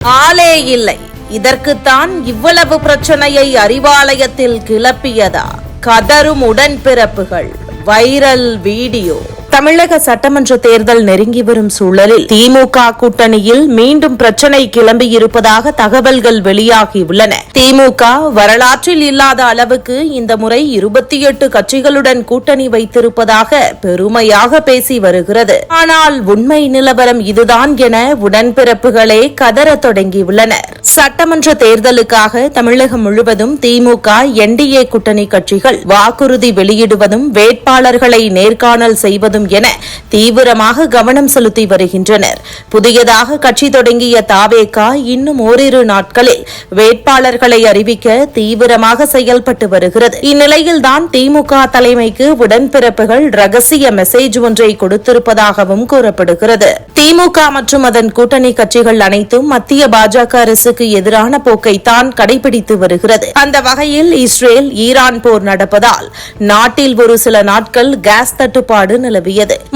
ஆளே இல்லை. இதற்குத்தான் இவ்வளவு பிரச்சனையை அறிவாலயத்தில் கிளப்பியதா? கதரும் உடன்பிறப்புகள். Viral video. தமிழக சட்டமன்ற தேர்தல் நெருங்கி வரும் சூழலில் திமுக கூட்டணியில் மீண்டும் பிரச்சனை கிளம்பியிருப்பதாக தகவல்கள் வெளியாகியுள்ளன. திமுக வரலாற்றில் இல்லாத அளவுக்கு இந்த முறை 28 கட்சிகளுடன் கூட்டணி வைத்திருப்பதாக பெருமையாக பேசி வருகிறது. ஆனால் உண்மை நிலவரம் இதுதான் என உடன்பிறப்புகளே கதற தொடங்கியுள்ளனர். சட்டமன்ற தேர்தலுக்காக தமிழகம் முழுவதும் திமுக என்டிஏ கூட்டணி கட்சிகள் வாக்குறுதி வெளியிடுவதும் வேட்பாளர்களை நேர்காணல் செய்வதும் என தீவிரமாக கவனம் செலுத்தி வருகின்றனர். புதியதாக கட்சி தொடங்கிய தாவேகா இன்னும் ஓரிரு நாட்களில் வேட்பாளர்களை அறிவிக்க தீவிரமாக செயல்பட்டு வருகிறது. இந்நிலையில்தான் திமுக தலைமைக்கு உடன்பிறப்புகள் ரகசிய மெசேஜ் ஒன்றை கொடுத்திருப்பதாகவும் கூறப்படுகிறது. திமுக மற்றும் அதன் கூட்டணி கட்சிகள் அனைத்தும் மத்திய பாஜக அரசுக்கு எதிரான போக்கைத்தான் கடைபிடித்து வருகிறது. அந்த வகையில் இஸ்ரேல் ஈரான் போர் நடப்பதால் நாட்டில் ஒரு சில நாட்கள் கேஸ் தட்டுப்பாடு நிலவியது.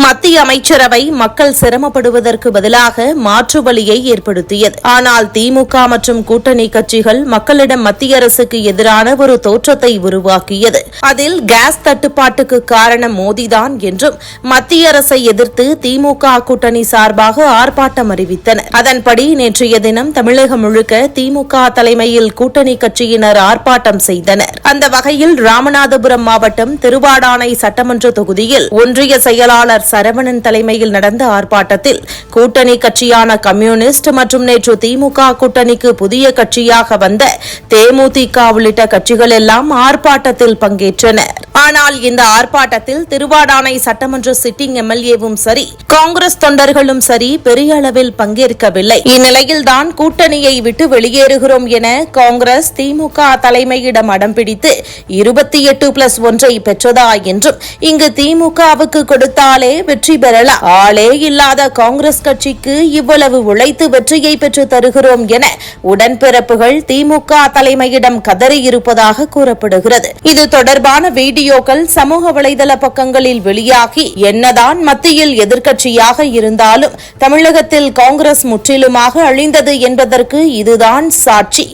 மத்திய அமைச்சரவை மக்கள் சிரமப்படுவதற்கு பதிலாக மாற்று வழியை ஏற்படுத்தியது. ஆனால் திமுக மற்றும் கூட்டணி கட்சிகள் மக்களிடம் மத்திய அரசுக்கு எதிரான ஒரு தோற்றத்தை உருவாக்கியது. அதில் கேஸ் தட்டுப்பாட்டுக்கு காரணம் மோடிதான் என்றும் மத்திய அரசை எதிர்த்து திமுக கூட்டணி சார்பாக ஆர்ப்பாட்டம் அறிவித்தனர். அதன்படி நேற்றைய தினம் தமிழகம் முழுக்க திமுக தலைமையில் கூட்டணி கட்சியினர் ஆர்ப்பாட்டம் செய்தனர். அந்த வகையில் ராமநாதபுரம் மாவட்டம் திருவாடானை சட்டமன்ற தொகுதியில் ஒன்றிய செயலாளர் சரவணன் தலைமையில் நடந்த ஆர்ப்பாட்டத்தில் கூட்டணி கட்சியான கம்யூனிஸ்ட் மற்றும் நேற்று திமுக கூட்டணிக்கு புதிய கட்சியாக வந்த தேமுதிக உள்ளிட்ட கட்சிகள் எல்லாம் ஆர்ப்பாட்டத்தில் பங்கேற்றனர். ஆனால் இந்த ஆர்ப்பாட்டத்தில் திருவாடானை சட்டமன்ற சிட்டிங் எம்எல்ஏவும் சரி காங்கிரஸ் தொண்டர்களும் சரி பெரிய அளவில் பங்கேற்கவில்லை. இந்நிலையில்தான் கூட்டணியை விட்டு வெளியேறுகிறோம் என காங்கிரஸ் திமுக தலைமையிடம் அடம் பிடித்து 28+1 பெற்றதா என்றும் இங்கு திமுகவுக்கு கொடுத்தாலே வெற்றி பெறலாம், ஆளே இல்லாத காங்கிரஸ் கட்சிக்கு இவ்வளவு உழைத்து வெற்றியை பெற்று தருகிறோம் என உடன்பிறப்புகள் திமுக தலைமையிடம் கதறியிருப்பதாக கூறப்படுகிறது. இது தொடர்பான வீடியோக்கள் சமூக வலைதள பக்கங்களில் வெளியாகி என்னதான் மத்தியில் எதிர்க்கட்சியாக இருந்தாலும் தமிழகத்தில் காங்கிரஸ் முற்றிலுமாக அழிந்தது என்பதற்கு இதுதான் சாட்சி,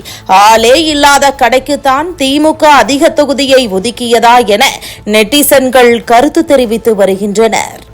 ஆளே இல்லாத கடைக்குத்தான் திமுக அதிக தொகுதியை ஒதுக்கியதா என நெட்டிசன்கள் கருத்து தெரிவித்து வருகின்றனர்.